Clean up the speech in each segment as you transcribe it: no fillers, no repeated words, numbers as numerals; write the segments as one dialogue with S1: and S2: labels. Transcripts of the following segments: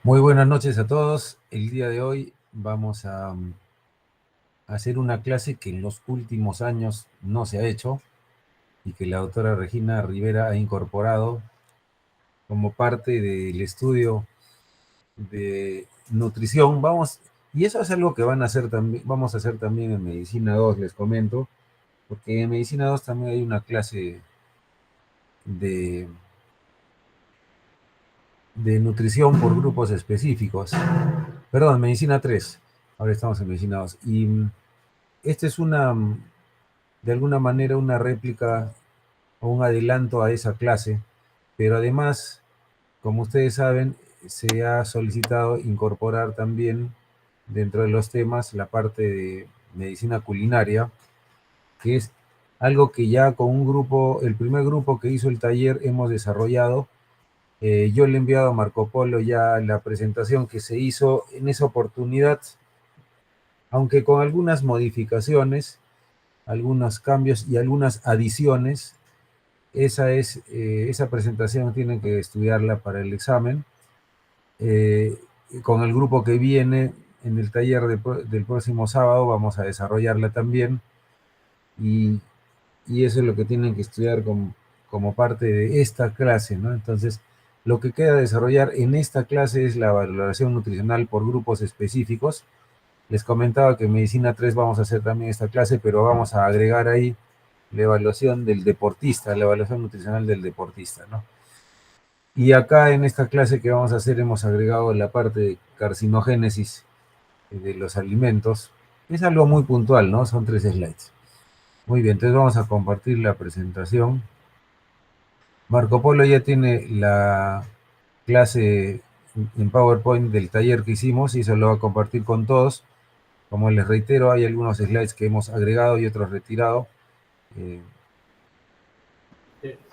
S1: Muy buenas noches a todos. El día de hoy vamos a hacer una clase que en los últimos años no se ha hecho y que la doctora Regina Rivera ha incorporado como parte del estudio de nutrición. Y eso es algo que vamos a hacer también en Medicina 2, les comento, porque en Medicina 2 también hay una clase de, de nutrición por grupos específicos. Perdón, Medicina 3. Ahora estamos en Medicina 2. Y esta es de alguna manera una réplica o un adelanto a esa clase, pero además, como ustedes saben, se ha solicitado incorporar también dentro de los temas la parte de medicina culinaria, que es algo que ya con un grupo, el primer grupo que hizo el taller hemos desarrollado. Yo le he enviado a Marco Polo ya la presentación que se hizo en esa oportunidad, aunque con algunas modificaciones, algunos cambios y algunas adiciones. Esa presentación tienen que estudiarla para el examen. Con el grupo que viene en el taller del próximo sábado vamos a desarrollarla también y, y eso es lo que tienen que estudiar como parte de esta clase, ¿no? Entonces, lo que queda desarrollar en esta clase es la valoración nutricional por grupos específicos. Les comentaba que en Medicina 3 vamos a hacer también esta clase, pero vamos a agregar ahí la evaluación del deportista, la evaluación nutricional del deportista, ¿no? Y acá en esta clase que vamos a hacer hemos agregado la parte de carcinogénesis de los alimentos. Es algo muy puntual, ¿no? Son 3 slides. Muy bien, entonces vamos a compartir la presentación. Marco Polo ya tiene la clase en PowerPoint del taller que hicimos y eso lo va a compartir con todos. Como les reitero, hay algunos slides que hemos agregado y otros retirado.
S2: Sí,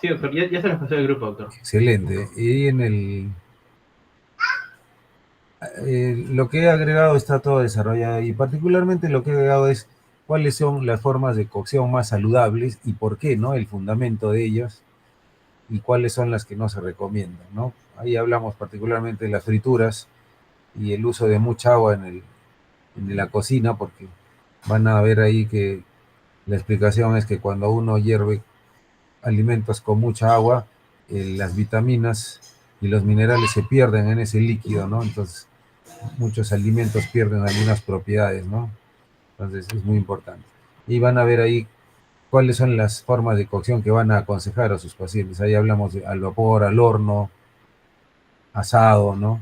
S2: doctor, ya se los pasó el grupo, doctor.
S1: Excelente. Y lo que he agregado está todo desarrollado y particularmente lo que he agregado es cuáles son las formas de cocción más saludables y por qué, ¿no? El fundamento de ellas y cuáles son las que no se recomiendan, ¿no? Ahí hablamos particularmente de las frituras y el uso de mucha agua en la cocina, porque van a ver ahí que la explicación es que cuando uno hierve alimentos con mucha agua, las vitaminas y los minerales se pierden en ese líquido, ¿no? Entonces, muchos alimentos pierden algunas propiedades, ¿no? Entonces, es muy importante. Y van a ver ahí cuáles son las formas de cocción que van a aconsejar a sus pacientes. Ahí hablamos de al vapor, al horno, asado, ¿no?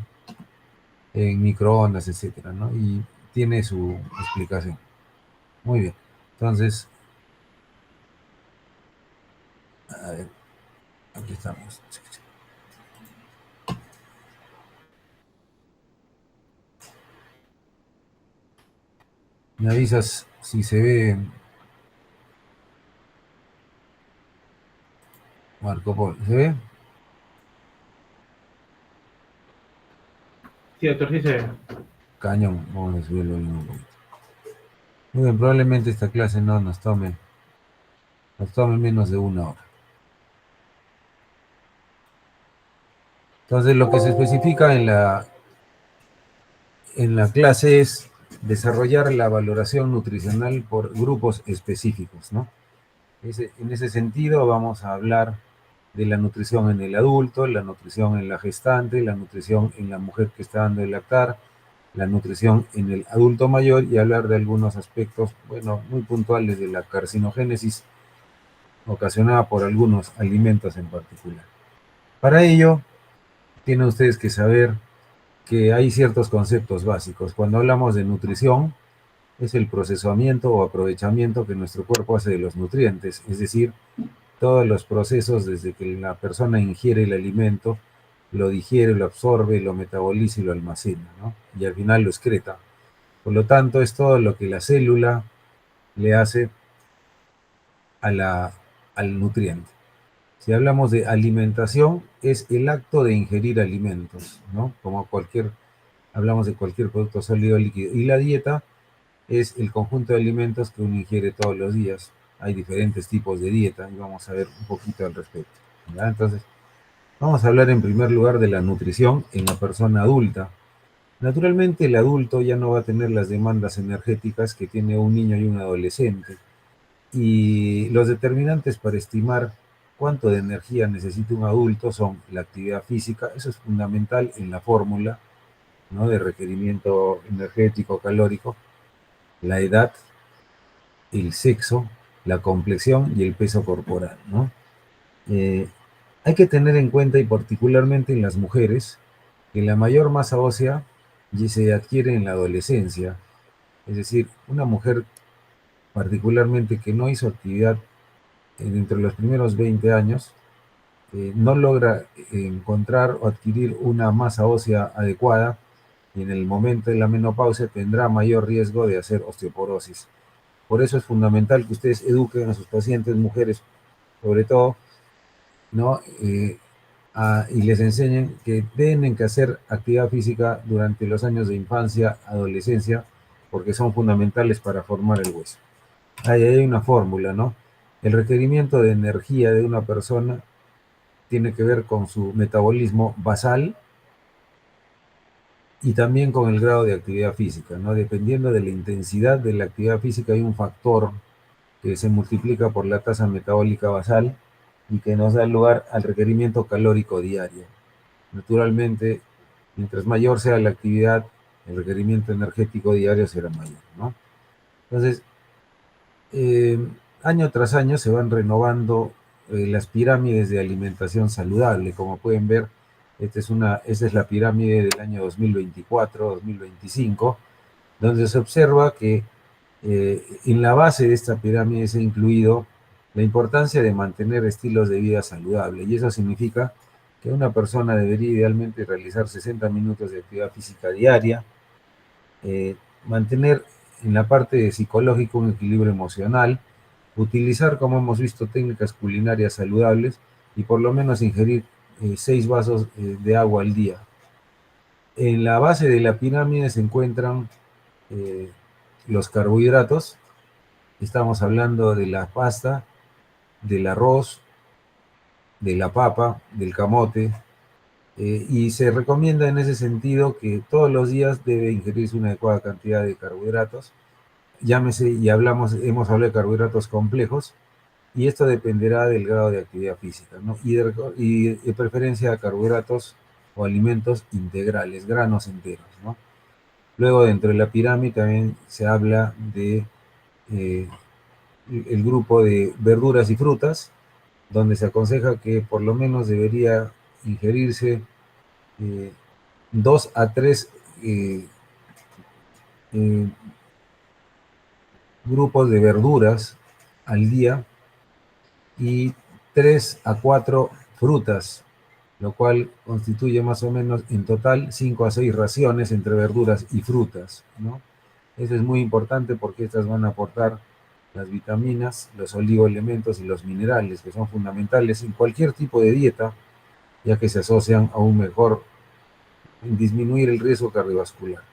S1: En microondas, etcétera, ¿no? Y tiene su explicación. Muy bien. Entonces, a ver, aquí estamos. Me avisas si se ve Marco Polo. ¿Se ve?
S2: Sí, doctor, sí se ve.
S1: Cañón. Vamos a subirlo un poquito. Muy bien, probablemente esta clase no nos tome menos de una hora. Entonces, lo que se especifica en la clase es desarrollar la valoración nutricional por grupos específicos, ¿no? En ese sentido, vamos a hablar de la nutrición en el adulto, la nutrición en la gestante, la nutrición en la mujer que está dando el lactar, la nutrición en el adulto mayor y hablar de algunos aspectos, bueno, muy puntuales de la carcinogénesis ocasionada por algunos alimentos en particular. Para ello, tienen ustedes que saber que hay ciertos conceptos básicos. Cuando hablamos de nutrición, es el procesamiento o aprovechamiento que nuestro cuerpo hace de los nutrientes, es decir, todos los procesos desde que la persona ingiere el alimento, lo digiere, lo absorbe, lo metaboliza y lo almacena, ¿no? Y al final lo excreta. Por lo tanto, es todo lo que la célula le hace al nutriente. Si hablamos de alimentación, es el acto de ingerir alimentos, ¿no? Hablamos de cualquier producto sólido o líquido. Y la dieta es el conjunto de alimentos que uno ingiere todos los días. Hay diferentes tipos de dieta y vamos a ver un poquito al respecto, ¿ya? Entonces, vamos a hablar en primer lugar de la nutrición en la persona adulta. Naturalmente el adulto ya no va a tener las demandas energéticas que tiene un niño y un adolescente. Y los determinantes para estimar cuánto de energía necesita un adulto son la actividad física, eso es fundamental en la fórmula, ¿no?, de requerimiento energético calórico, la edad, el sexo, la complexión y el peso corporal, ¿no? Eh, Hay que tener en cuenta, y particularmente en las mujeres, que la mayor masa ósea se adquiere en la adolescencia. Es decir, una mujer particularmente que no hizo actividad entre los primeros 20 años, no logra encontrar o adquirir una masa ósea adecuada, y en el momento de la menopausia tendrá mayor riesgo de hacer osteoporosis. Por eso es fundamental que ustedes eduquen a sus pacientes mujeres, sobre todo, ¿no? Y les enseñen que tienen que hacer actividad física durante los años de infancia, adolescencia, porque son fundamentales para formar el hueso. Ahí hay una fórmula, ¿no? El requerimiento de energía de una persona tiene que ver con su metabolismo basal y también con el grado de actividad física, ¿no? Dependiendo de la intensidad de la actividad física hay un factor que se multiplica por la tasa metabólica basal y que nos da lugar al requerimiento calórico diario. Naturalmente, mientras mayor sea la actividad, el requerimiento energético diario será mayor, ¿no? Entonces, eh, año tras año se van renovando las pirámides de alimentación saludable. Como pueden ver, esta es la pirámide del año 2024-2025, donde se observa que en la base de esta pirámide se ha incluido la importancia de mantener estilos de vida saludables. Y eso significa que una persona debería idealmente realizar 60 minutos de actividad física diaria, mantener en la parte psicológica un equilibrio emocional, utilizar, como hemos visto, técnicas culinarias saludables y por lo menos ingerir 6 vasos de agua al día. En la base de la pirámide se encuentran eh, los carbohidratos. Estamos hablando de la pasta, del arroz, de la papa, del camote, y se recomienda en ese sentido que todos los días debe ingerirse una adecuada cantidad de carbohidratos. Llámese, y hemos hablado de carbohidratos complejos, y esto dependerá del grado de actividad física, ¿no? Y de preferencia a carbohidratos o alimentos integrales, granos enteros, ¿no? Luego, dentro de la pirámide también se habla de eh, el grupo de verduras y frutas, donde se aconseja que por lo menos debería ingerirse 2 a 3 eh, eh, grupos de verduras al día y 3 a 4 frutas, lo cual constituye más o menos en total 5 a 6 raciones entre verduras y frutas, ¿no? Eso es muy importante porque estas van a aportar las vitaminas, los oligoelementos y los minerales, que son fundamentales en cualquier tipo de dieta, ya que se asocian a un mejor, en disminuir el riesgo cardiovascular.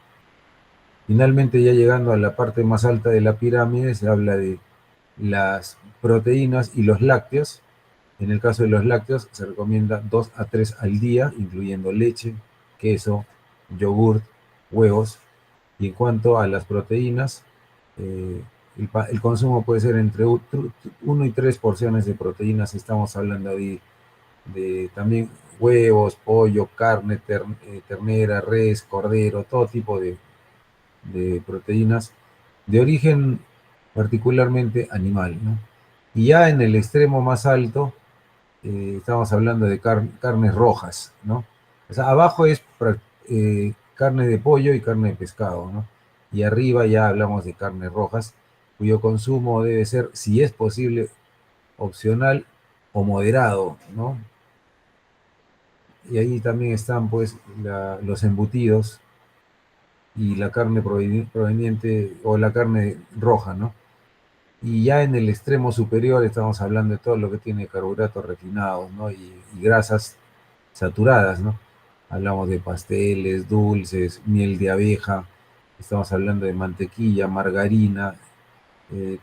S1: Finalmente, ya llegando a la parte más alta de la pirámide, se habla de las proteínas y los lácteos. En el caso de los lácteos, se recomienda 2 a 3 al día, incluyendo leche, queso, yogurt, huevos. Y en cuanto a las proteínas, el consumo puede ser entre 1 y 3 porciones de proteínas. Estamos hablando de también huevos, pollo, carne, ternera, res, cordero, todo tipo de proteínas de origen particularmente animal, ¿no? Y ya en el extremo más alto, estamos hablando de carnes rojas, ¿no? O sea, abajo es carne de pollo y carne de pescado, ¿no? Y arriba ya hablamos de carnes rojas, cuyo consumo debe ser, si es posible, opcional o moderado, ¿no? Y ahí también están, pues, los embutidos y la carne proveniente o la carne roja, ¿no? Y ya en el extremo superior estamos hablando de todo lo que tiene carbohidratos refinados, ¿no? Y grasas saturadas, ¿no? Hablamos de pasteles, dulces, miel de abeja, estamos hablando de mantequilla, margarina, eh,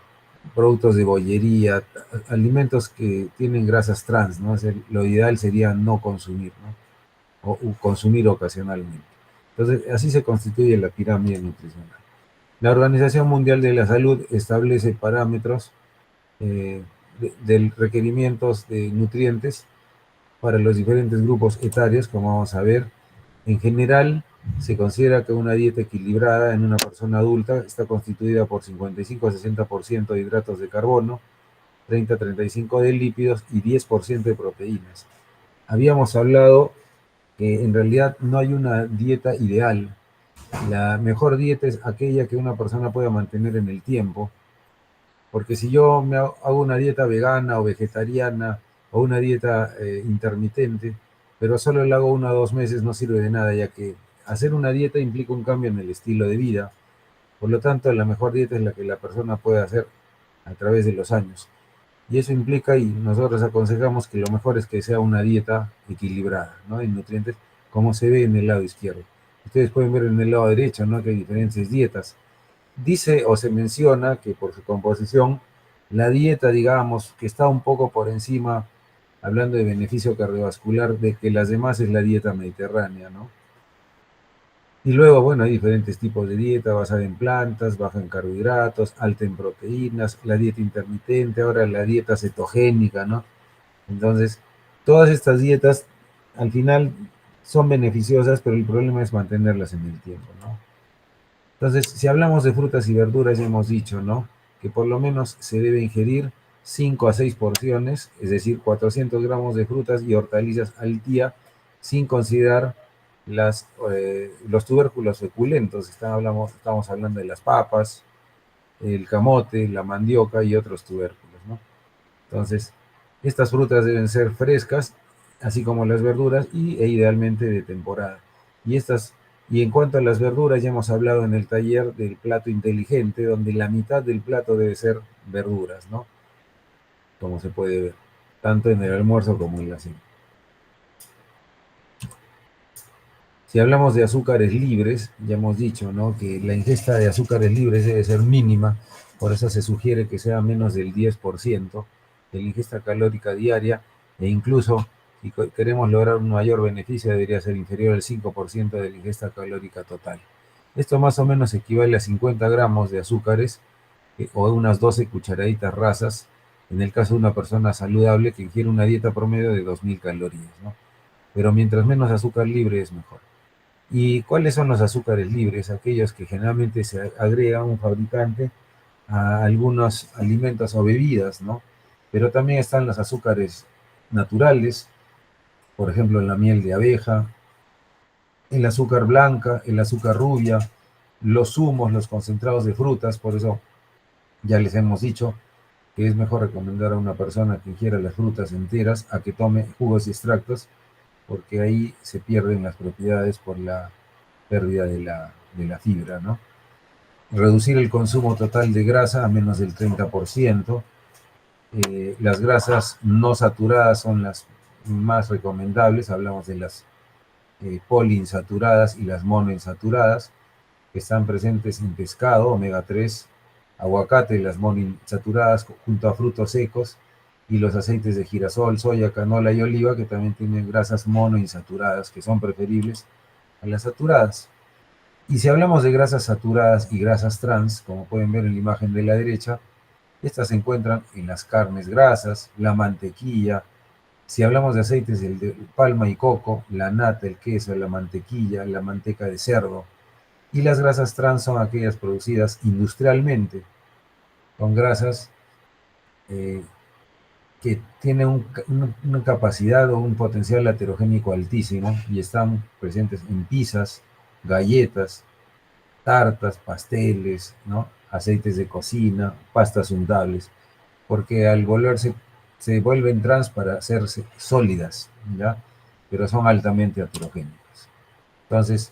S1: productos de bollería, alimentos que tienen grasas trans, ¿no? Lo ideal sería no consumir, ¿no? O consumir ocasionalmente. Entonces, así se constituye la pirámide nutricional. La Organización Mundial de la Salud establece parámetros de requerimientos de nutrientes para los diferentes grupos etarios, como vamos a ver. En general, se considera que una dieta equilibrada en una persona adulta está constituida por 55 a 60% de hidratos de carbono, 30 a 35% de lípidos y 10% de proteínas. Habíamos hablado que en realidad no hay una dieta ideal. La mejor dieta es aquella que una persona pueda mantener en el tiempo, porque si yo hago una dieta vegana o vegetariana o una dieta intermitente, pero solo la hago 1 o 2 meses, no sirve de nada, ya que hacer una dieta implica un cambio en el estilo de vida. Por lo tanto, la mejor dieta es la que la persona puede hacer a través de los años. Y eso implica, y nosotros aconsejamos que lo mejor es que sea una dieta equilibrada, ¿no? En nutrientes, como se ve en el lado izquierdo. Ustedes pueden ver en el lado derecho, ¿no? Que hay diferentes dietas. Dice o se menciona que por su composición, la dieta, digamos, que está un poco por encima, hablando de beneficio cardiovascular, de que las demás es la dieta mediterránea, ¿no? Y luego, bueno, hay diferentes tipos de dieta basada en plantas, baja en carbohidratos, alta en proteínas, la dieta intermitente, ahora la dieta cetogénica, ¿no? Entonces, todas estas dietas al final son beneficiosas, pero el problema es mantenerlas en el tiempo, ¿no? Entonces, si hablamos de frutas y verduras, ya hemos dicho, ¿no? Que por lo menos se debe ingerir 5 a 6 porciones, es decir, 400 gramos de frutas y hortalizas al día, sin considerar los tubérculos suculentos. Estamos hablando de las papas, el camote, la mandioca y otros tubérculos, ¿no? Entonces, estas frutas deben ser frescas, así como las verduras, e idealmente de temporada. Y en cuanto a las verduras, ya hemos hablado en el taller del plato inteligente, donde la mitad del plato debe ser verduras, ¿no? Como se puede ver, tanto en el almuerzo como en la cena. Si hablamos de azúcares libres, ya hemos dicho, ¿no? Que la ingesta de azúcares libres debe ser mínima, por eso se sugiere que sea menos del 10% de la ingesta calórica diaria, e incluso si queremos lograr un mayor beneficio debería ser inferior al 5% de la ingesta calórica total. Esto más o menos equivale a 50 gramos de azúcares o unas 12 cucharaditas rasas, en el caso de una persona saludable que ingiere una dieta promedio de 2000 calorías, ¿no? Pero mientras menos azúcar libre es mejor. ¿Y cuáles son los azúcares libres? Aquellos que generalmente se agrega un fabricante a algunos alimentos o bebidas, ¿no? Pero también están los azúcares naturales, por ejemplo, la miel de abeja, el azúcar blanca, el azúcar rubia, los zumos, los concentrados de frutas. Por eso ya les hemos dicho que es mejor recomendar a una persona que ingiera las frutas enteras a que tome jugos y extractos, porque ahí se pierden las propiedades por la pérdida de la fibra, ¿no? Reducir el consumo total de grasa a menos del 30%. Las grasas no saturadas son las más recomendables. Hablamos de las poliinsaturadas y las monoinsaturadas, que están presentes en pescado, omega 3, aguacate, las monoinsaturadas junto a frutos secos, y los aceites de girasol, soya, canola y oliva, que también tienen grasas monoinsaturadas, que son preferibles a las saturadas. Y si hablamos de grasas saturadas y grasas trans, como pueden ver en la imagen de la derecha, estas se encuentran en las carnes grasas, la mantequilla. Si hablamos de aceites de palma y coco, la nata, el queso, la mantequilla, la manteca de cerdo. Y las grasas trans son aquellas producidas industrialmente, con grasas que tienen una capacidad o un potencial aterogénico altísimo y están presentes en pizzas, galletas, tartas, pasteles, ¿no? Aceites de cocina, pastas untables, porque al volverse, se vuelven trans para hacerse sólidas, ¿ya? Pero son altamente aterogénicas. Entonces,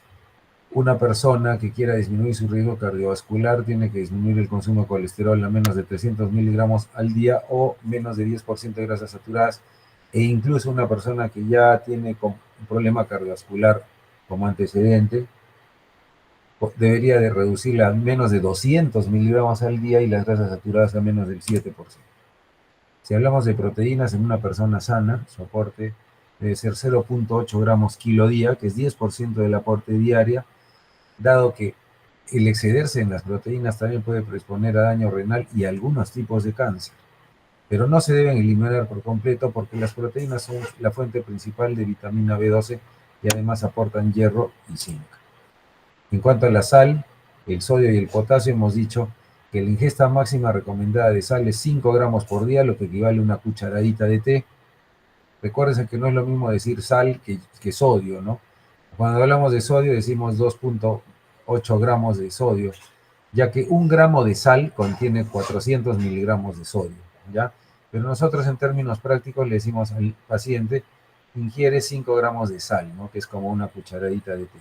S1: una persona que quiera disminuir su riesgo cardiovascular tiene que disminuir el consumo de colesterol a menos de 300 miligramos al día o menos de 10% de grasas saturadas, e incluso una persona que ya tiene un problema cardiovascular como antecedente debería de reducirla a menos de 200 miligramos al día y las grasas saturadas a menos del 7%. Si hablamos de proteínas en una persona sana, su aporte debe ser 0,8 gramos kilo día, que es 10% del aporte diario, dado que el excederse en las proteínas también puede predisponer a daño renal y a algunos tipos de cáncer, pero no se deben eliminar por completo porque las proteínas son la fuente principal de vitamina B12 y además aportan hierro y zinc. En cuanto a la sal, el sodio y el potasio, hemos dicho que la ingesta máxima recomendada de sal es 5 gramos por día, lo que equivale a una cucharadita de té. Recuérdense que no es lo mismo decir sal que sodio, ¿no? Cuando hablamos de sodio decimos 2,8 gramos de sodio, ya que 1 gramo de sal contiene 400 miligramos de sodio, ¿ya? Pero nosotros en términos prácticos le decimos al paciente, ingiere 5 gramos de sal, ¿no? Que es como una cucharadita de té.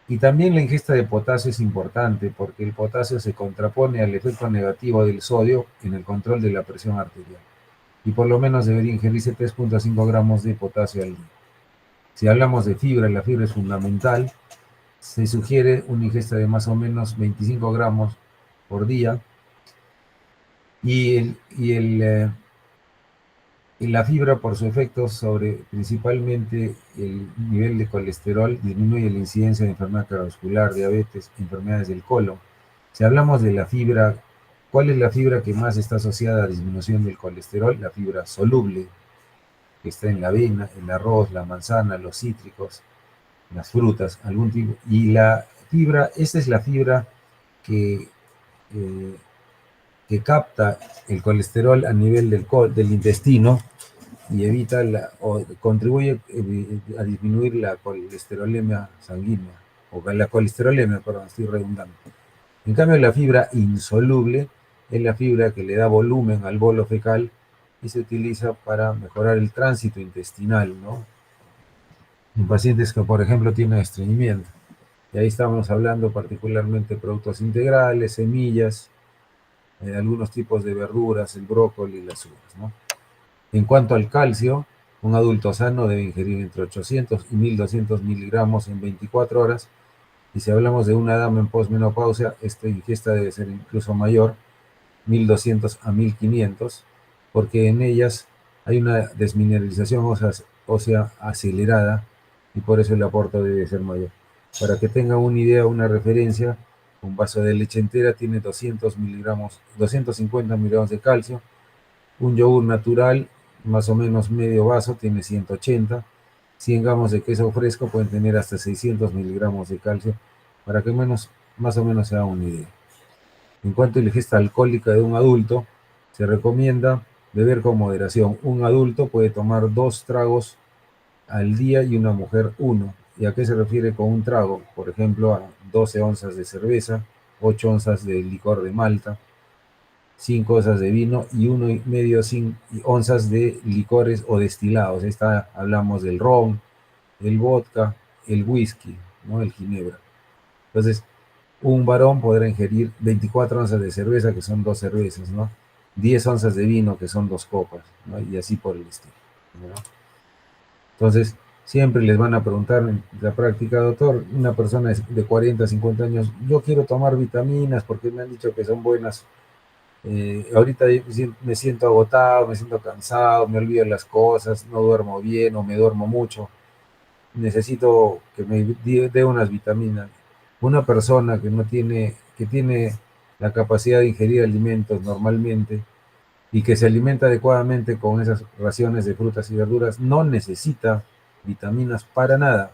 S1: Y también la ingesta de potasio es importante porque el potasio se contrapone al efecto negativo del sodio en el control de la presión arterial. Y por lo menos debería ingerirse 3,5 gramos de potasio al día. Si hablamos de fibra, la fibra es fundamental. Se sugiere una ingesta de más o menos 25 gramos por día. Y la fibra, por su efecto sobre principalmente el nivel de colesterol, disminuye la incidencia de enfermedad cardiovascular, diabetes, enfermedades del colon. Si hablamos de la fibra, ¿cuál es la fibra que más está asociada a disminución del colesterol? La fibra soluble, que está en la avena, el arroz, la manzana, los cítricos, las frutas, algún tipo. Y la fibra, esta es la fibra que capta el colesterol a nivel del intestino y evita o contribuye a disminuir la colesterolemia sanguínea, o la colesterolemia, perdón, estoy redundando. En cambio, la fibra insoluble es la fibra que le da volumen al bolo fecal y se utiliza para mejorar el tránsito intestinal, ¿no? En pacientes que, por ejemplo, tienen estreñimiento. Y ahí estamos hablando particularmente de productos integrales, semillas, algunos tipos de verduras, el brócoli y las uvas, ¿no? En cuanto al calcio, un adulto sano debe ingerir entre 800 y 1200 miligramos en 24 horas. Y si hablamos de una dama en posmenopausia, esta ingesta debe ser incluso mayor, 1200 a 1500, porque en ellas hay una desmineralización ósea acelerada y por eso el aporte debe ser mayor. Para que tengan una idea, una referencia, un vaso de leche entera tiene 200 miligramos, 250 miligramos de calcio. Un yogur natural, más o menos medio vaso, tiene 180. 100 gramos de queso fresco pueden tener hasta 600 miligramos de calcio, para que más o menos se haga una idea. En cuanto a la ingesta alcohólica de un adulto, se recomienda beber con moderación. Un adulto puede tomar 2 tragos al día y una mujer 1. ¿Y a qué se refiere con un trago? Por ejemplo, a 12 onzas de cerveza, 8 onzas de licor de malta, 5 onzas de vino y 1,5 onzas de licores o destilados. Hablamos del ron, el vodka, el whisky, ¿no? El ginebra. Entonces, un varón podrá ingerir 24 onzas de cerveza, que son 2 cervezas, ¿no? 10 onzas de vino, que son 2 copas, ¿no? Y así por el estilo, ¿no? Entonces, siempre les van a preguntar en la práctica, doctor, una persona de 40, 50 años, yo quiero tomar vitaminas porque me han dicho que son buenas. Ahorita me siento agotado, me siento cansado, me olvido las cosas, no duermo bien o me duermo mucho. Necesito que me dé unas vitaminas. Una persona que tiene la capacidad de ingerir alimentos normalmente y que se alimenta adecuadamente con esas raciones de frutas y verduras, no necesita vitaminas para nada.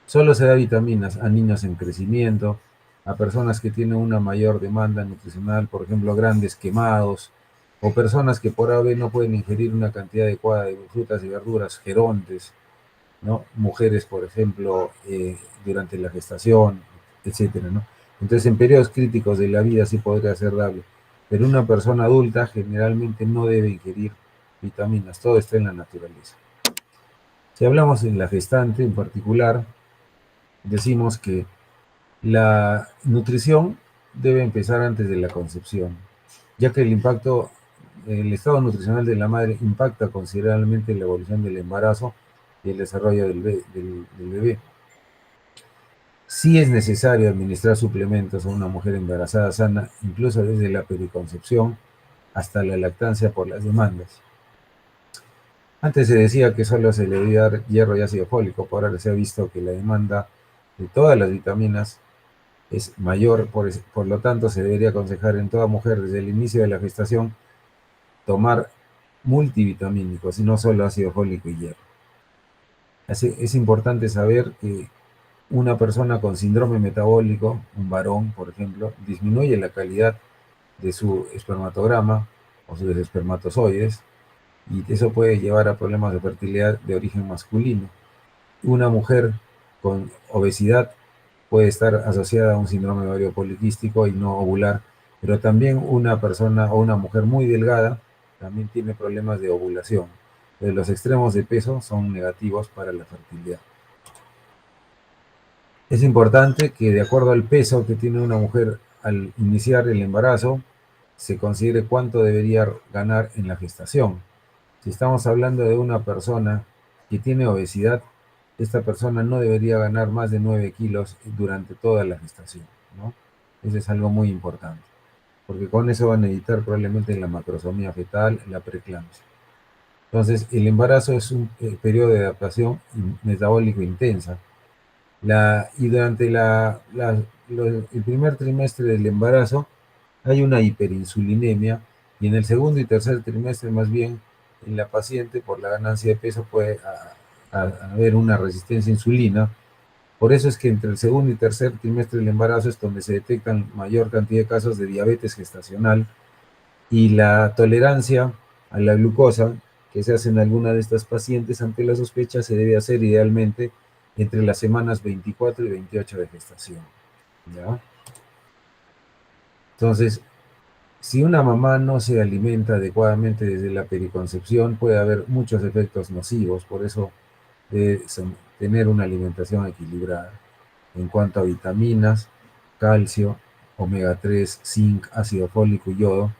S1: Solo se da vitaminas a niños en crecimiento, a personas que tienen una mayor demanda nutricional, por ejemplo, grandes quemados, o personas que por AB no pueden ingerir una cantidad adecuada de frutas y verduras, gerontes, ¿no? Mujeres, por ejemplo, durante la gestación, etcétera, ¿no? Entonces, en periodos críticos de la vida sí podría ser dable, pero una persona adulta generalmente no debe ingerir vitaminas, todo está en la naturaleza. Si hablamos en la gestante en particular, decimos que la nutrición debe empezar antes de la concepción, ya que el estado nutricional de la madre impacta considerablemente la evolución del embarazo y el desarrollo del bebé. Sí es necesario administrar suplementos a una mujer embarazada sana, incluso desde la periconcepción hasta la lactancia por las demandas. Antes se decía que solo se le debía dar hierro y ácido fólico, por ahora se ha visto que la demanda de todas las vitaminas es mayor, por lo tanto se debería aconsejar en toda mujer desde el inicio de la gestación tomar multivitamínicos y no solo ácido fólico y hierro. Es importante saber que una persona con síndrome metabólico, un varón por ejemplo, disminuye la calidad de su espermatograma o sus espermatozoides, y eso puede llevar a problemas de fertilidad de origen masculino. Una mujer con obesidad puede estar asociada a un síndrome ovario poliquístico y no ovular, pero también una persona o una mujer muy delgada también tiene problemas de ovulación. Los extremos de peso son negativos para la fertilidad. Es importante que de acuerdo al peso que tiene una mujer al iniciar el embarazo, se considere cuánto debería ganar en la gestación. Si estamos hablando de una persona que tiene obesidad, esta persona no debería ganar más de 9 kilos durante toda la gestación, ¿no? Eso es algo muy importante, porque con eso van a evitar probablemente la macrosomía fetal, la preeclampsia. Entonces, el embarazo es un periodo de adaptación metabólico intensa. Y durante el primer trimestre del embarazo hay una hiperinsulinemia, y en el segundo y tercer trimestre más bien en la paciente por la ganancia de peso puede haber una resistencia a insulina. Por eso es que entre el segundo y tercer trimestre del embarazo es donde se detectan mayor cantidad de casos de diabetes gestacional, y la tolerancia a la glucosa que se hace en alguna de estas pacientes ante la sospecha se debe hacer idealmente entre las semanas 24 y 28 de gestación, ¿ya? Entonces, si una mamá no se alimenta adecuadamente desde la periconcepción, puede haber muchos efectos nocivos. Por eso debe tener una alimentación equilibrada en cuanto a vitaminas, calcio, omega 3, zinc, ácido fólico y yodo,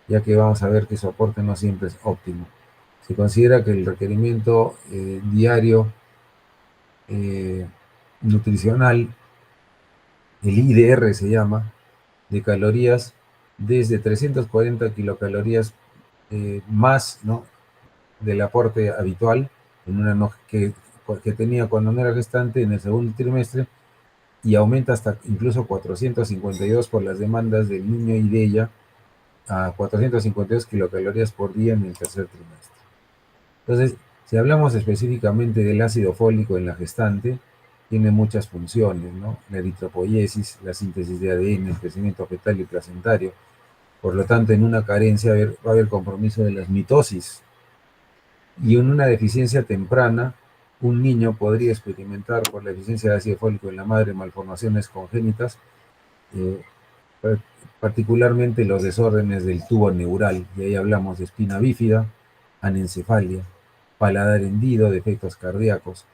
S1: ya que vamos a ver que su aporte no siempre es óptimo. Se considera que el requerimiento diario nutricional, el IDR se llama, de calorías, desde 340 kilocalorías más, ¿no?, del aporte habitual en que tenía cuando no era gestante en el segundo trimestre, y aumenta hasta incluso 452 por las demandas del niño y de ella, a 452 kilocalorías por día en el tercer trimestre. Entonces, si hablamos específicamente del ácido fólico en la gestante, tiene muchas funciones, ¿no? La eritropoiesis, la síntesis de ADN, el crecimiento fetal y placentario. Por lo tanto, en una carencia va a haber compromiso de las mitosis. Y en una deficiencia temprana, un niño podría experimentar por la deficiencia de ácido fólico en la madre malformaciones congénitas, eh, particularmente los desórdenes del tubo neural, y ahí hablamos de espina bífida, anencefalia, paladar hendido, defectos cardíacos.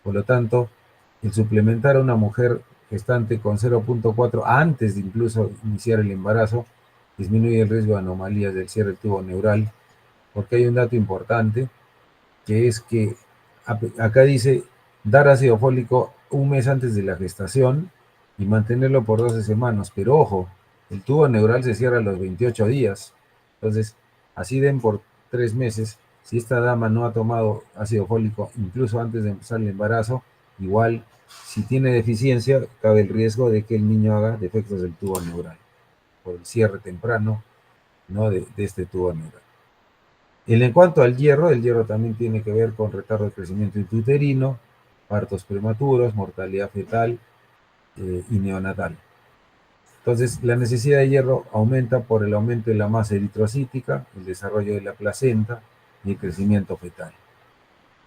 S1: Por lo tanto, el suplementar a una mujer gestante con 0.4 antes de incluso iniciar el embarazo disminuye el riesgo de anomalías del cierre del tubo neural, porque hay un dato importante, que es que acá dice dar ácido fólico un mes antes de la gestación y mantenerlo por 12 semanas, pero ojo, el tubo neural se cierra a los 28 días, entonces así den por 3 meses. Si esta dama no ha tomado ácido fólico incluso antes de empezar el embarazo, igual si tiene deficiencia cabe el riesgo de que el niño haga defectos del tubo neural por el cierre temprano, ¿no?, de este tubo neural. En cuanto al hierro, el hierro también tiene que ver con retardo de crecimiento intrauterino, partos prematuros, mortalidad fetal y neonatal. Entonces, la necesidad de hierro aumenta por el aumento de la masa eritrocítica, el desarrollo de la placenta y el crecimiento fetal.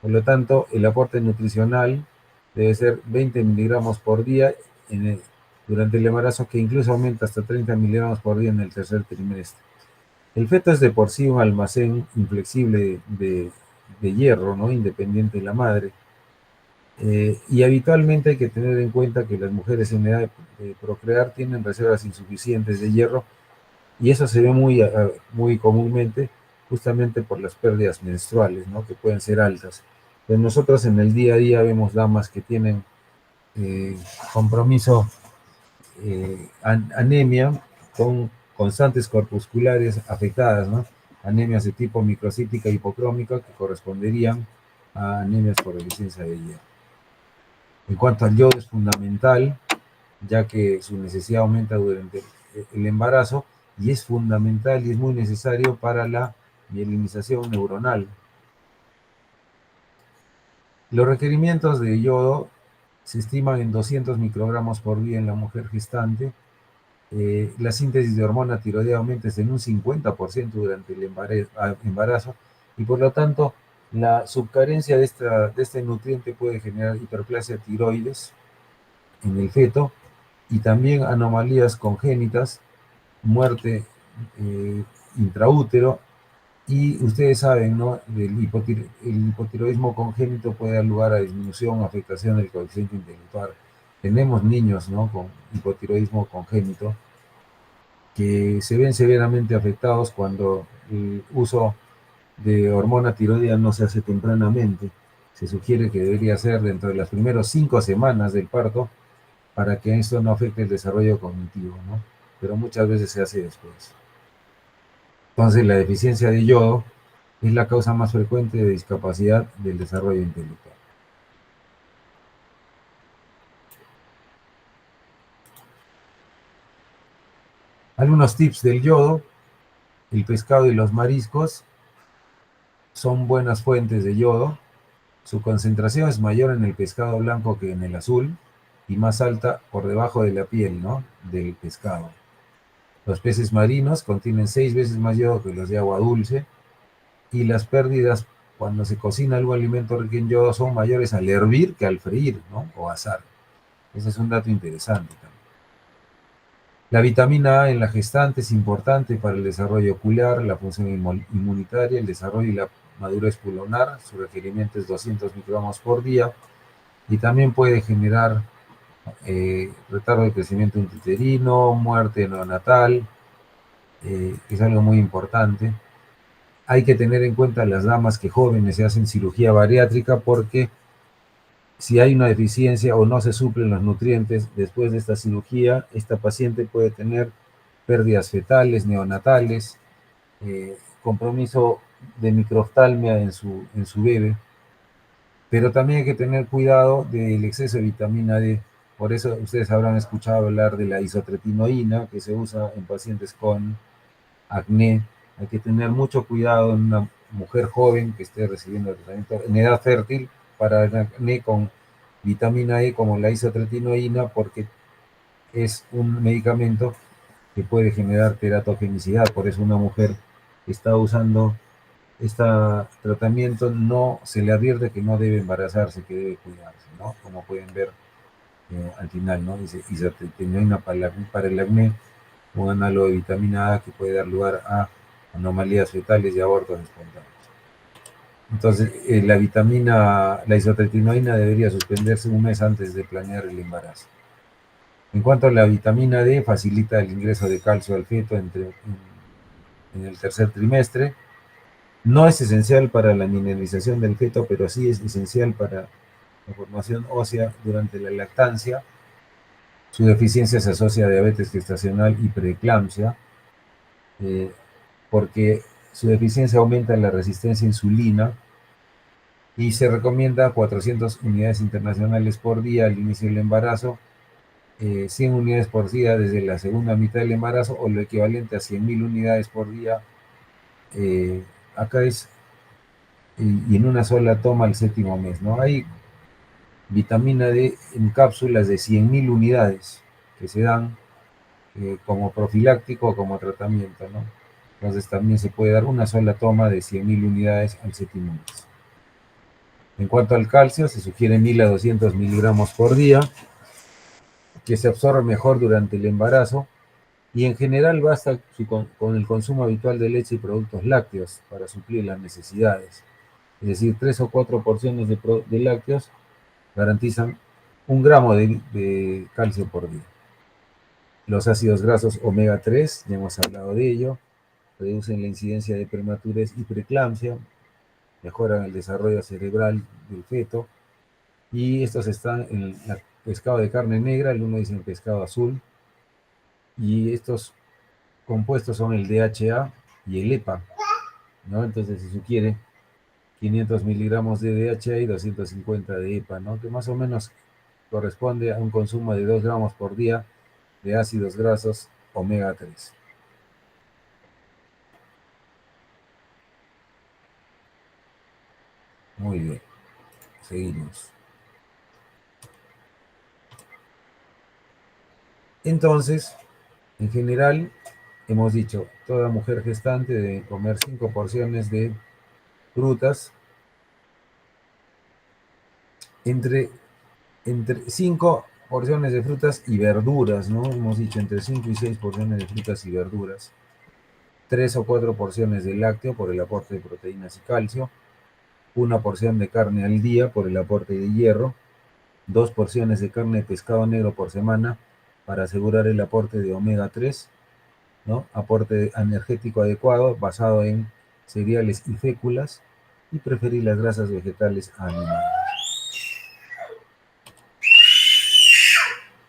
S1: Por lo tanto, el aporte nutricional debe ser 20 miligramos por día durante el embarazo, que incluso aumenta hasta 30 miligramos por día en el tercer trimestre. El feto es de por sí un almacén inflexible de hierro, ¿no?, independiente de la madre. Y habitualmente hay que tener en cuenta que las mujeres en edad de procrear tienen reservas insuficientes de hierro, y eso se ve muy comúnmente justamente por las pérdidas menstruales, ¿no?, que pueden ser altas. Pero nosotros en el día a día vemos damas que tienen compromiso, anemia, con constantes corpusculares afectadas, ¿no? anemias de tipo microcítica hipocrómica que corresponderían a anemias por deficiencia de hierro. En cuanto al yodo, es fundamental, ya que su necesidad aumenta durante el embarazo y es fundamental y es muy necesario para la mielinización neuronal. Los requerimientos de yodo se estiman en 200 microgramos por día en la mujer gestante. La síntesis de hormona tiroidea aumenta en un 50% durante el embarazo y por lo tanto la subcarencia de este nutriente puede generar hiperplasia tiroides en el feto y también anomalías congénitas, muerte intraútero. Y ustedes saben, ¿no? El hipotiroidismo congénito puede dar lugar a disminución o afectación del coeficiente intelectual. Tenemos niños, ¿no?, con hipotiroidismo congénito que se ven severamente afectados cuando el uso de hormona tiroidea no se hace tempranamente. Se sugiere que debería ser dentro de las primeras 5 semanas del parto para que esto no afecte el desarrollo cognitivo, ¿no? Pero muchas veces se hace después. Entonces, la deficiencia de yodo es la causa más frecuente de discapacidad del desarrollo intelectual. Algunos tips del yodo: el pescado y los mariscos son buenas fuentes de yodo. Su concentración es mayor en el pescado blanco que en el azul y más alta por debajo de la piel, ¿no?, del pescado. Los peces marinos contienen 6 veces más yodo que los de agua dulce y las pérdidas cuando se cocina algún alimento rico en yodo son mayores al hervir que al freír, ¿no?, o asar. Ese es un dato interesante también. La vitamina A en la gestante es importante para el desarrollo ocular, la función inmunitaria, el desarrollo y la madurez pulmonar. Su requerimiento es 200 microgramos por día y también puede generar retardo de crecimiento intrauterino, muerte neonatal, es algo muy importante. Hay que tener en cuenta las damas que jóvenes se hacen cirugía bariátrica porque si hay una deficiencia o no se suplen los nutrientes después de esta cirugía, esta paciente puede tener pérdidas fetales, neonatales, compromiso de microftalmia en su bebé, pero también hay que tener cuidado del exceso de vitamina D. Por eso ustedes habrán escuchado hablar de la isotretinoína que se usa en pacientes con acné. Hay que tener mucho cuidado en una mujer joven que esté recibiendo el tratamiento en edad fértil para el acné con vitamina E como la isotretinoína, porque es un medicamento que puede generar teratogenicidad. Por eso una mujer que está usando este tratamiento no se le advierte que no debe embarazarse, que debe cuidarse, ¿no? Como pueden ver al final, ¿no? Dice isotretinoína para el acné, un análogo de vitamina A que puede dar lugar a anomalías fetales y abortos espontáneos. Entonces, la isotretinoína debería suspenderse un mes antes de planear el embarazo. En cuanto a la vitamina D, facilita el ingreso de calcio al feto en el tercer trimestre. No es esencial para la mineralización del feto, pero sí es esencial para la formación ósea durante la lactancia. Su deficiencia se asocia a diabetes gestacional y preeclampsia, porque su deficiencia aumenta la resistencia a insulina y se recomienda 400 unidades internacionales por día al inicio del embarazo, 100 unidades por día desde la segunda mitad del embarazo o lo equivalente a 100.000 unidades por día. Acá es y en una sola toma al séptimo mes, ¿no? Hay vitamina D en cápsulas de 100.000 unidades que se dan como profiláctico o como tratamiento, ¿no? Entonces también se puede dar una sola toma de 100.000 unidades al séptimo mes. En cuanto al calcio, se sugiere 1.000 a 200 miligramos por día, que se absorbe mejor durante el embarazo, y en general basta con el consumo habitual de leche y productos lácteos para suplir las necesidades. Es decir, 3 o 4 porciones de lácteos garantizan 1 gramo de calcio por día. Los ácidos grasos omega 3, ya hemos hablado de ello, reducen la incidencia de prematurez y preeclampsia, mejoran el desarrollo cerebral del feto, y estos están en el pescado de carne negra, el uno dice el pescado azul, y estos compuestos son el DHA y el EPA. ¿no? Entonces, si sugiere 500 miligramos de DHA y 250 de EPA, ¿no? Que más o menos corresponde a un consumo de 2 gramos por día de ácidos grasos omega 3. Muy bien, seguimos. Entonces, en general, hemos dicho, toda mujer gestante debe comer 5 porciones de frutas, entre, entre 5 porciones de frutas y verduras, ¿no? Hemos dicho entre 5 y 6 porciones de frutas y verduras, 3 o 4 porciones de lácteo por el aporte de proteínas y calcio, una porción de carne al día por el aporte de hierro, 2 porciones de carne de pescado negro por semana para asegurar el aporte de omega 3, ¿no? Aporte energético adecuado basado en cereales y féculas y preferir las grasas vegetales a animales.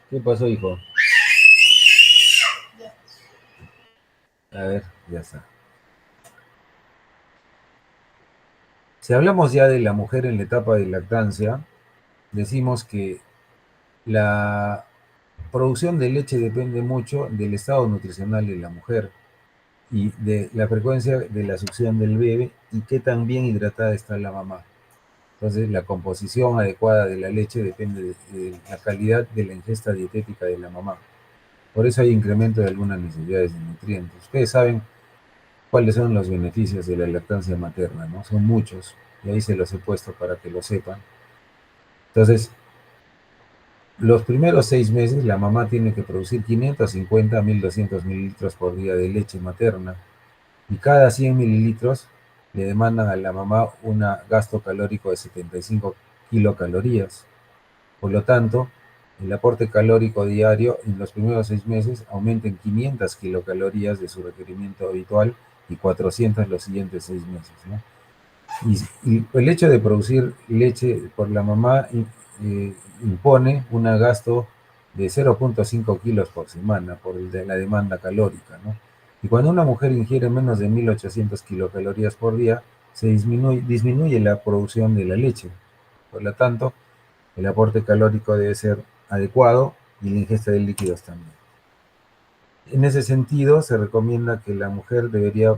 S1: ¿Qué pasó, hijo? A ver, ya está. Si hablamos ya de la mujer en la etapa de lactancia, decimos que la producción de leche depende mucho del estado nutricional de la mujer y de la frecuencia de la succión del bebé y qué tan bien hidratada está la mamá. Entonces, la composición adecuada de la leche depende de la calidad de la ingesta dietética de la mamá. Por eso hay incremento de algunas necesidades de nutrientes. Ustedes saben cuáles son los beneficios de la lactancia materna, ¿no? Son muchos, y ahí se los he puesto para que lo sepan. Entonces, los primeros 6 meses la mamá tiene que producir 550 a 1200 mililitros por día de leche materna y cada 100 mililitros le demandan a la mamá un gasto calórico de 75 kilocalorías. Por lo tanto, el aporte calórico diario en los primeros 6 meses aumenta en 500 kilocalorías de su requerimiento habitual y 400 los siguientes 6 meses, ¿no? Y el hecho de producir leche por la mamá impone un gasto de 0,5 kilos por semana por la demanda calórica, ¿no? Y cuando una mujer ingiere menos de 1800 kilocalorías por día, se disminuye la producción de la leche. Por lo tanto, el aporte calórico debe ser adecuado y la ingesta de líquidos también. En ese sentido, se recomienda que la mujer debería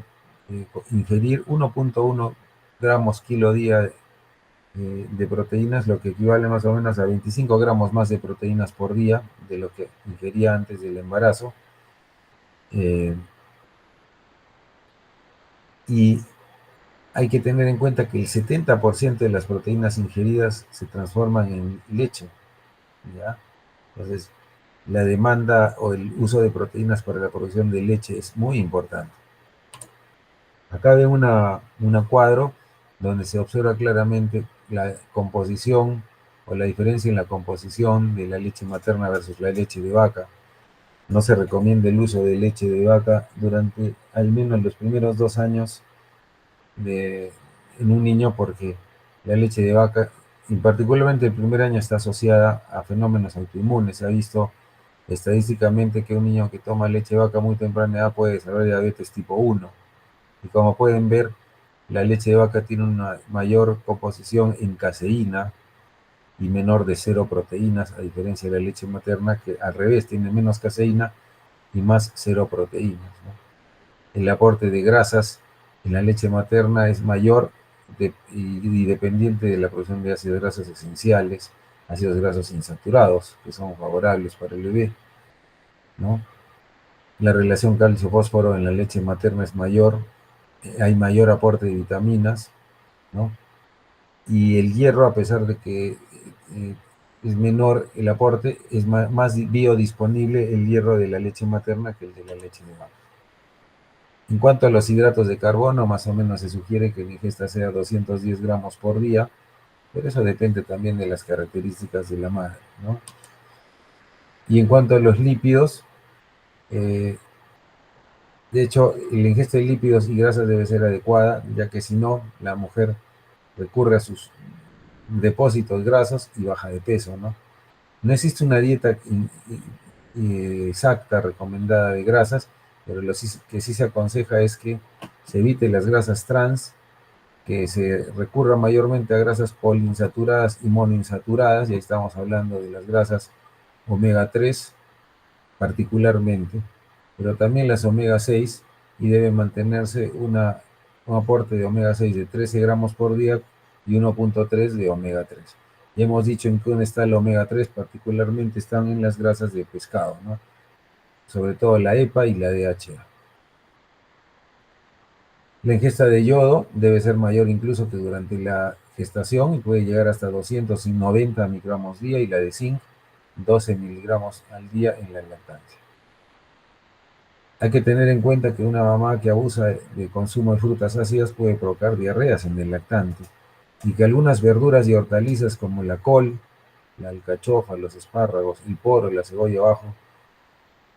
S1: ingerir 1,1 gramos kilo día de proteínas, lo que equivale más o menos a 25 gramos más de proteínas por día de lo que ingería antes del embarazo. Eh, y hay que tener en cuenta que el 70% de las proteínas ingeridas se transforman en leche, ¿ya? Entonces, la demanda o el uso de proteínas para la producción de leche es muy importante. Acá ven una cuadro donde se observa claramente la composición o la diferencia en la composición de la leche materna versus la leche de vaca. No se recomienda el uso de leche de vaca durante al menos los primeros 2 años en un niño porque la leche de vaca, y particularmente el primer año, está asociada a fenómenos autoinmunes. Se ha visto estadísticamente que un niño que toma leche de vaca muy temprana edad puede desarrollar diabetes tipo 1. Y como pueden ver, la leche de vaca tiene una mayor composición en caseína y menor de 0 proteínas, a diferencia de la leche materna que al revés tiene menos caseína y más 0 proteínas, ¿no? El aporte de grasas en la leche materna es mayor y dependiente de la producción de ácidos grasos esenciales, ácidos grasos insaturados, que son favorables para el bebé, ¿no? La relación calcio-fósforo en la leche materna es mayor, hay mayor aporte de vitaminas, ¿no? Y el hierro, a pesar de que es menor el aporte, es más biodisponible el hierro de la leche materna que el de la leche de vaca. En cuanto a los hidratos de carbono, más o menos se sugiere que la ingesta sea 210 gramos por día, pero eso depende también de las características de la madre, ¿no? Y en cuanto a los lípidos, de hecho, la ingesta de lípidos y grasas debe ser adecuada, ya que si no, la mujer recurre a sus depósitos grasos y baja de peso, ¿no? No existe una dieta exacta recomendada de grasas, pero lo que sí se aconseja es que se evite las grasas trans, que se recurra mayormente a grasas poliinsaturadas y monoinsaturadas, y ahí estamos hablando de las grasas omega 3 particularmente, pero también las omega 6, y debe mantenerse un aporte de omega 6 de 13 gramos por día y 1.3 de omega 3. Ya hemos dicho en qué está el omega 3, particularmente están en las grasas de pescado, ¿no? Sobre todo la EPA y la DHA. La ingesta de yodo debe ser mayor incluso que durante la gestación y puede llegar hasta 290 microgramos día, y la de zinc 12 miligramos al día en la lactancia. Hay que tener en cuenta que una mamá que abusa de consumo de frutas ácidas puede provocar diarreas en el lactante, y que algunas verduras y hortalizas como la col, la alcachofa, los espárragos, el poro y la cebolla abajo,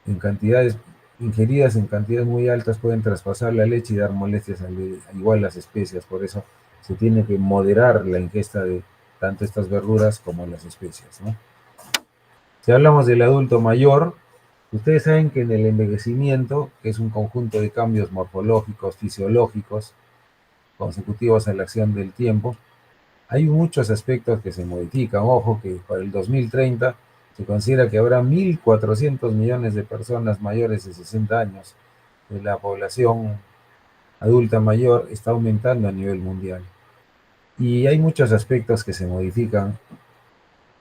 S1: en cantidades ingeridas en cantidades muy altas, pueden traspasar la leche y dar molestias al bebé. Igual las especias, por eso se tiene que moderar la ingesta de tanto estas verduras como las especias, ¿no? Si hablamos del adulto mayor, ustedes saben que en el envejecimiento, que es un conjunto de cambios morfológicos, fisiológicos, consecutivos a la acción del tiempo, hay muchos aspectos que se modifican. Ojo que para el 2030 se considera que habrá 1.400 millones de personas mayores de 60 años. La población adulta mayor está aumentando a nivel mundial. Y hay muchos aspectos que se modifican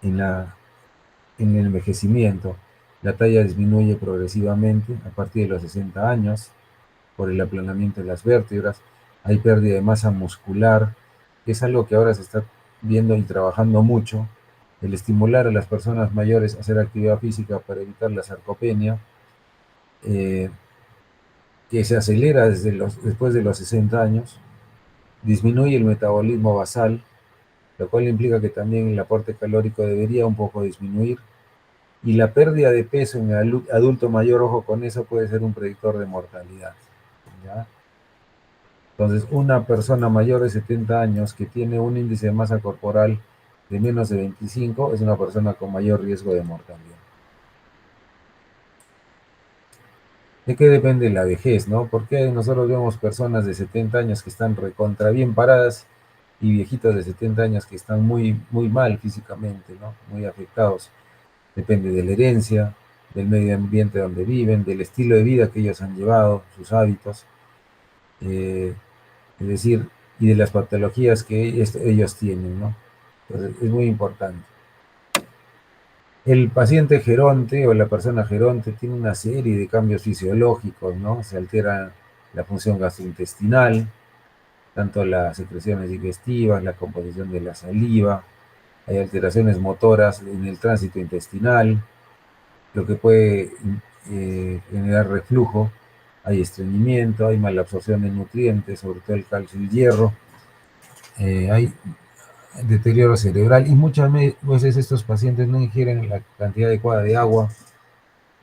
S1: en el envejecimiento. La talla disminuye progresivamente a partir de los 60 años por el aplanamiento de las vértebras. Hay pérdida de masa muscular, que es algo que ahora se está viendo y trabajando mucho. El estimular a las personas mayores a hacer actividad física para evitar la sarcopenia, eh, que se acelera después de los 60 años, disminuye el metabolismo basal, lo cual implica que también el aporte calórico debería un poco disminuir. Y la pérdida de peso en el adulto mayor, ojo con eso, puede ser un predictor de mortalidad, ¿ya? Entonces, una persona mayor de 70 años que tiene un índice de masa corporal de menos de 25 es una persona con mayor riesgo de mortalidad. ¿De qué depende la vejez, no? Porque nosotros vemos personas de 70 años que están recontra bien paradas y viejitos de 70 años que están muy, muy mal físicamente, ¿no? Muy afectados. Depende de la herencia, del medio ambiente donde viven, del estilo de vida que ellos han llevado, sus hábitos, es decir, y de las patologías que ellos tienen, ¿no? Entonces, es muy importante. El paciente geronte o la persona geronte tiene una serie de cambios fisiológicos, ¿no? Se altera la función gastrointestinal, tanto las secreciones digestivas, la composición de la saliva, hay alteraciones motoras en el tránsito intestinal, lo que puede generar reflujo, hay estreñimiento, hay malabsorción de nutrientes, sobre todo el calcio y el hierro, hay deterioro cerebral, y muchas veces estos pacientes no ingieren la cantidad adecuada de agua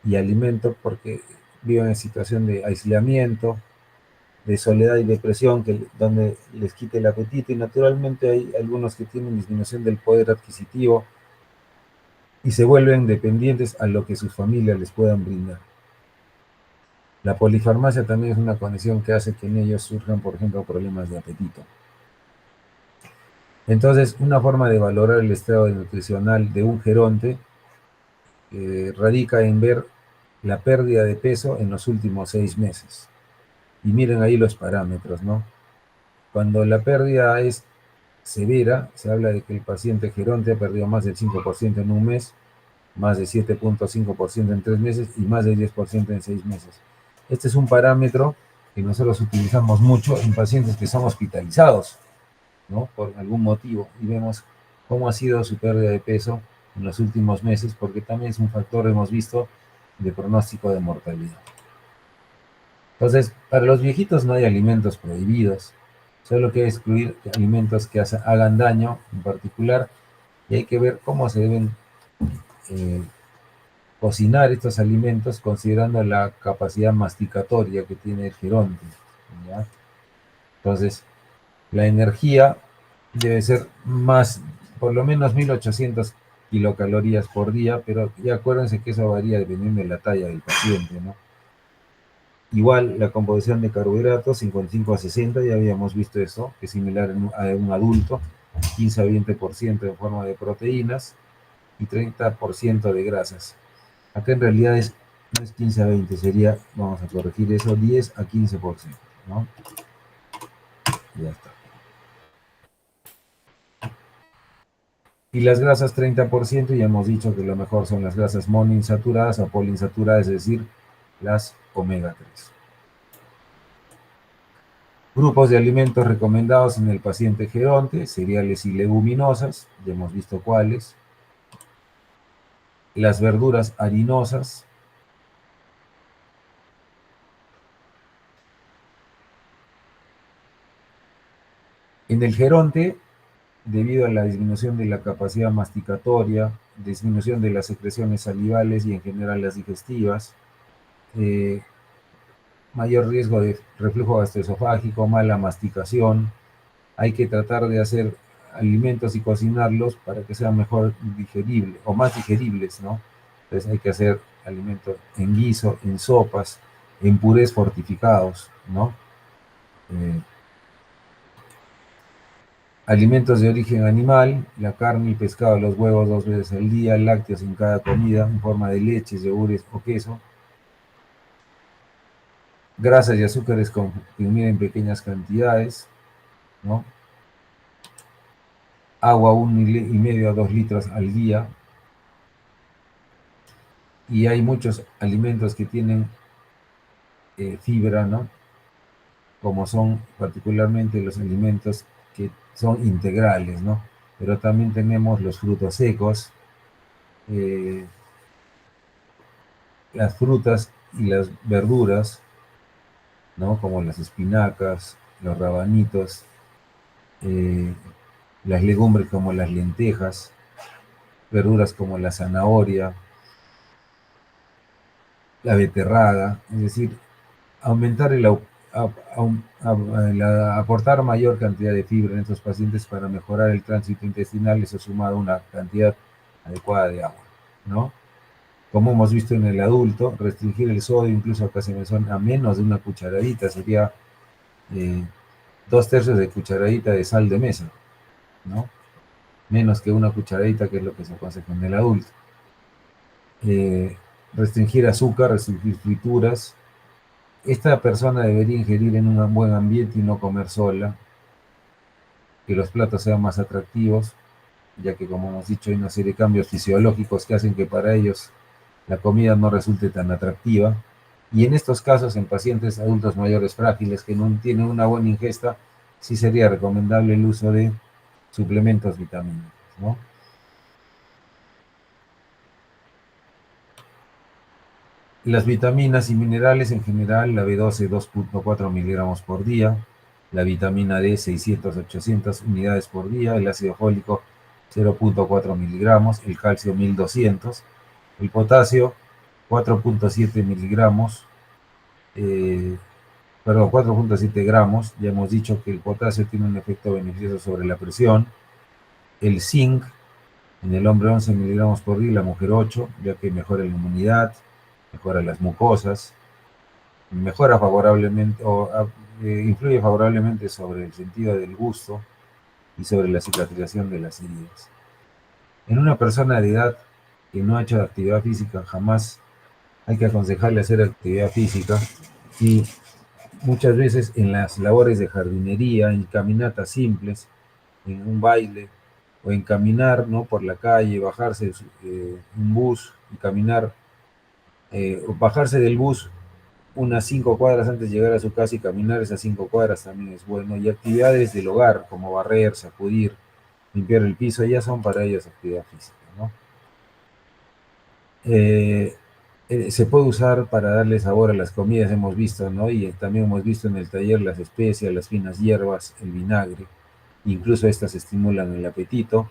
S1: y alimento porque viven en situación de aislamiento, de soledad y depresión, donde les quite el apetito, y naturalmente hay algunos que tienen disminución del poder adquisitivo y se vuelven dependientes a lo que sus familias les puedan brindar. La polifarmacia también es una condición que hace que en ellos surjan, por ejemplo, problemas de apetito. Entonces, una forma de valorar el estado nutricional de un geronte radica en ver la pérdida de peso en los últimos 6 meses. Y miren ahí los parámetros, ¿no? Cuando la pérdida es severa, se habla de que el paciente geronte ha perdido más del 5% en un mes, más de 7.5% en 3 meses y más del 10% en 6 meses. Este es un parámetro que nosotros utilizamos mucho en pacientes que son hospitalizados, ¿no? Por algún motivo, y vemos cómo ha sido su pérdida de peso en los últimos meses, porque también es un factor, hemos visto, de pronóstico de mortalidad. Entonces, para los viejitos no hay alimentos prohibidos, solo que excluir alimentos que hagan daño en particular, y hay que ver cómo se deben cocinar estos alimentos considerando la capacidad masticatoria que tiene el geronte, ¿ya? Entonces, la energía debe ser más, por lo menos 1.800 kilocalorías por día, pero ya acuérdense que eso varía dependiendo de la talla del paciente, ¿no? Igual la composición de carbohidratos, 55 a 60, ya habíamos visto eso, que es similar a un adulto, 15 a 20% en forma de proteínas y 30% de grasas. Acá en realidad no es 15 a 20, sería, vamos a corregir eso, 10 a 15%, ¿no? Ya está. Y las grasas 30%, ya hemos dicho que lo mejor son las grasas monoinsaturadas o poliinsaturadas, es decir, las omega 3. Grupos de alimentos recomendados en el paciente geronte, cereales y leguminosas, ya hemos visto cuáles. Las verduras harinosas. En el geronte, debido a la disminución de la capacidad masticatoria, disminución de las secreciones salivales y en general las digestivas, eh, mayor riesgo de reflujo gastroesofágico, mala masticación. Hay que tratar de hacer alimentos y cocinarlos para que sean mejor digeribles o más digeribles, ¿no? Entonces hay que hacer alimentos en guiso, en sopas, en purés fortificados, ¿no? Eh, Alimentos de origen animal, la carne, el pescado, los huevos 2 veces al día, lácteos en cada comida en forma de leches, yogures o queso. Grasas y azúcares consumir en pequeñas cantidades, ¿no? Agua 1,5 a 2 litros al día. Y hay muchos alimentos que tienen fibra, ¿no? Como son particularmente los alimentos que son integrales, ¿no? Pero también tenemos los frutos secos, eh, las frutas y las verduras, ¿no? Como las espinacas, los rabanitos, eh, las legumbres como las lentejas, verduras como la zanahoria, la beterraga, es decir, aumentar aportar mayor cantidad de fibra en estos pacientes para mejorar el tránsito intestinal, eso sumado a una cantidad adecuada de agua, ¿no? Como hemos visto en el adulto, restringir el sodio, incluso acá se menciona a menos de una cucharadita, sería 2/3 de cucharadita de sal de mesa, ¿no? Menos que una cucharadita, que es lo que se aconseja en el adulto. Restringir azúcar, restringir frituras. Esta persona debería ingerir en un buen ambiente y no comer sola, que los platos sean más atractivos, ya que como hemos dicho hay una serie de cambios fisiológicos que hacen que para ellos la comida no resulte tan atractiva. Y en estos casos, en pacientes adultos mayores frágiles que no tienen una buena ingesta, sí sería recomendable el uso de suplementos vitamínicos, ¿no? Las vitaminas y minerales en general, la B12 2,4 miligramos por día, la vitamina D 600 800 unidades por día, el ácido fólico 0,4 miligramos, el calcio 1200, el potasio 4,7 miligramos, perdón, 4,7 gramos. Ya hemos dicho que el potasio tiene un efecto beneficioso sobre la presión. El zinc en el hombre 11 miligramos por día, la mujer 8, ya que mejora la inmunidad, mejora las mucosas, mejora favorablemente influye favorablemente sobre el sentido del gusto y sobre la cicatrización de las heridas. En una persona de edad que no ha hecho actividad física, jamás hay que aconsejarle hacer actividad física, y muchas veces en las labores de jardinería, en caminatas simples, en un baile o en caminar, ¿no? Por la calle, bajarse un bus y caminar, o bajarse del bus unas 5 cuadras antes de llegar a su casa y caminar esas 5 cuadras también es bueno. Y actividades del hogar como barrer, sacudir, limpiar el piso, ya son para ellos actividad física, ¿no? Eh, Se puede usar para darle sabor a las comidas, hemos visto, ¿no? Y también hemos visto en el taller las especias, las finas hierbas, el vinagre. Incluso estas estimulan el apetito.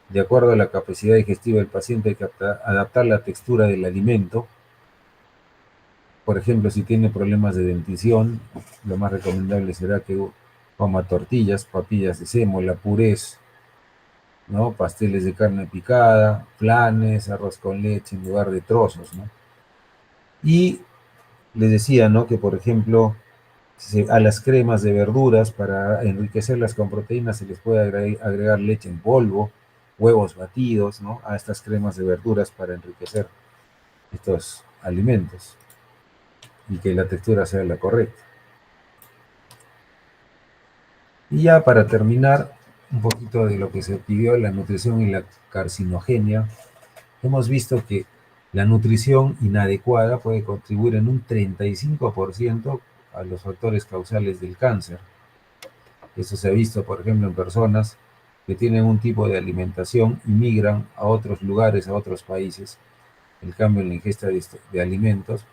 S1: De acuerdo a la capacidad digestiva del paciente, hay que adaptar la textura del alimento. Por ejemplo, si tiene problemas de dentición, lo más recomendable será que coma tortillas, papillas de sémola, purés, ¿no? Pasteles de carne picada, flanes, arroz con leche en lugar de trozos, ¿no? Y les decía, ¿no? Que, por ejemplo, a las cremas de verduras, para enriquecerlas con proteínas, se les puede agregar leche en polvo, huevos batidos, ¿no? A estas cremas de verduras para enriquecer estos alimentos y que la textura sea la correcta. Y ya para terminar, un poquito de lo que se pidió, la nutrición y la carcinogenia. Hemos visto que la nutrición inadecuada puede contribuir en un 35% a los factores causales del cáncer. Eso se ha visto, por ejemplo, en personas que tienen un tipo de alimentación y migran a otros lugares, a otros países. El cambio en la ingesta de alimentos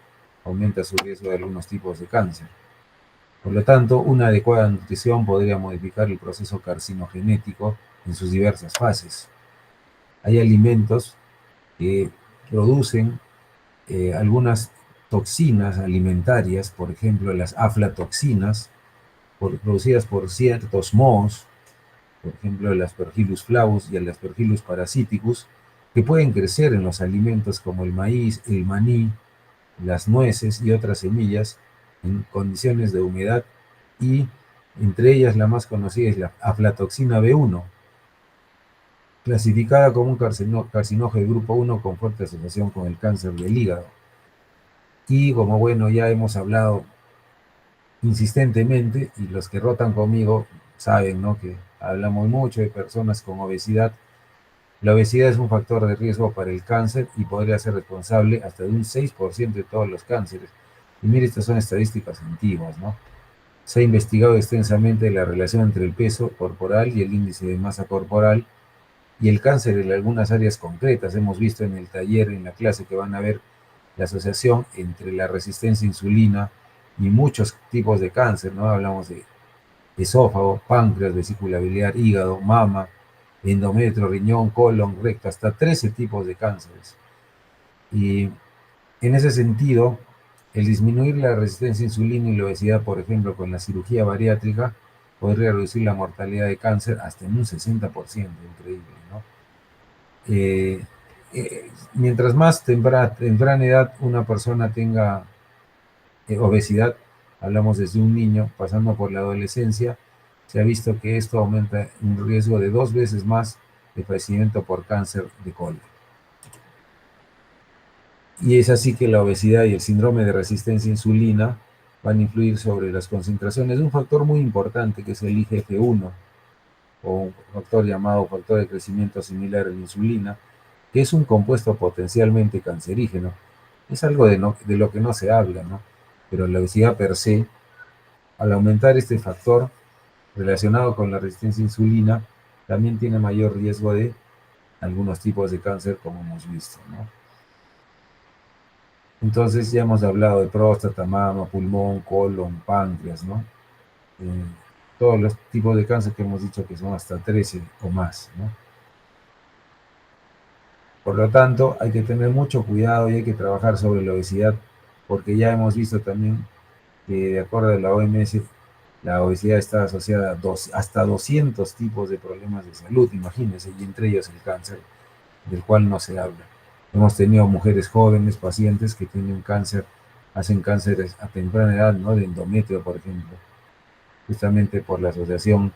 S1: aumenta su riesgo de algunos tipos de cáncer. Por lo tanto, una adecuada nutrición podría modificar el proceso carcinogenético en sus diversas fases. Hay alimentos que producen algunas toxinas alimentarias, por ejemplo, las aflatoxinas, producidas por ciertos mohos, por ejemplo, el Aspergillus flavus y el Aspergillus parasiticus, que pueden crecer en los alimentos como el maíz, el maní, las nueces y otras semillas en condiciones de humedad, y entre ellas la más conocida es la aflatoxina B1, clasificada como un carcinógeno de grupo 1 con fuerte asociación con el cáncer del hígado. Y como bueno, ya hemos hablado insistentemente, y los que rotan conmigo saben, ¿no?, que hablamos mucho de personas con obesidad. La obesidad es un factor de riesgo para el cáncer y podría ser responsable hasta de un 6% de todos los cánceres. Y mire, estas son estadísticas antiguas, ¿no? Se ha investigado extensamente la relación entre el peso corporal y el índice de masa corporal y el cáncer en algunas áreas concretas. Hemos visto en el taller, en la clase que van a ver, la asociación entre la resistencia a insulina y muchos tipos de cáncer, ¿no? Hablamos de esófago, páncreas, vesícula biliar, hígado, mama, endometrio, riñón, colon, recto, hasta 13 tipos de cánceres. Y en ese sentido, el disminuir la resistencia a insulina y la obesidad, por ejemplo, con la cirugía bariátrica, podría reducir la mortalidad de cáncer hasta en un 60%, increíble, ¿no? Mientras más temprana edad una persona tenga obesidad, hablamos desde un niño pasando por la adolescencia, se ha visto que esto aumenta un riesgo de 2 veces más de fallecimiento por cáncer de colon. Y es así que la obesidad y el síndrome de resistencia a insulina van a influir sobre las concentraciones de un factor muy importante que es el IGF-1, o un factor llamado factor de crecimiento similar a la insulina, que es un compuesto potencialmente cancerígeno. Es algo de lo que no se habla, ¿no? Pero la obesidad per se, al aumentar este factor relacionado con la resistencia a insulina, también tiene mayor riesgo de algunos tipos de cáncer, como hemos visto, ¿no? Entonces ya hemos hablado de próstata, mama, pulmón, colon, páncreas, ¿no? Todos los tipos de cáncer que hemos dicho que son hasta 13 o más, ¿no? Por lo tanto, hay que tener mucho cuidado y hay que trabajar sobre la obesidad, porque ya hemos visto también que, de acuerdo a la OMS, la obesidad está asociada a hasta 200 tipos de problemas de salud, imagínense, y entre ellos el cáncer, del cual no se habla. Hemos tenido mujeres jóvenes, pacientes que tienen cáncer, hacen cánceres a temprana edad, ¿no? De endometrio, por ejemplo, justamente por la asociación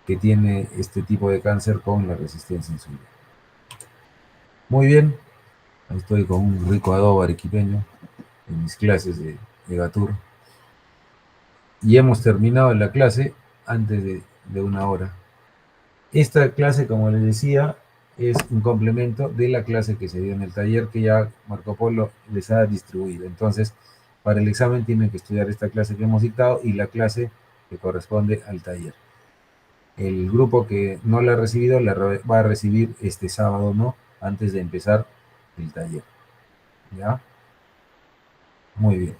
S1: que tiene este tipo de cáncer con la resistencia a insulina. Muy bien, ahí estoy con un rico adobo arequipeño en mis clases de Gatur. Y hemos terminado la clase antes de una hora. Esta clase, como les decía, es un complemento de la clase que se dio en el taller que ya Marco Polo les ha distribuido. Entonces, para el examen tienen que estudiar esta clase que hemos dictado y la clase que corresponde al taller. El grupo que no la ha recibido va a recibir este sábado, ¿no? Antes de empezar el taller. ¿Ya? Muy bien.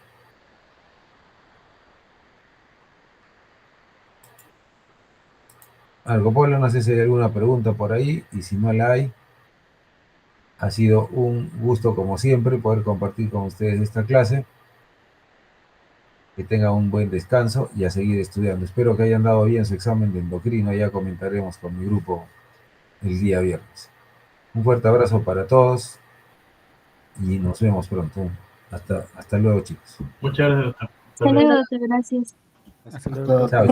S1: Marco Polo, no sé si hay alguna pregunta por ahí, y si no la hay, ha sido un gusto, como siempre, poder compartir con ustedes esta clase. Que tengan un buen descanso y a seguir estudiando. Espero que hayan dado bien su examen de endocrino. Ya comentaremos con mi grupo el día viernes. Un fuerte abrazo para todos y nos vemos pronto. Hasta luego, chicos.
S2: Muchas gracias, doctor.
S3: Hasta luego, doctor, gracias.
S4: Hasta luego.
S1: Chao.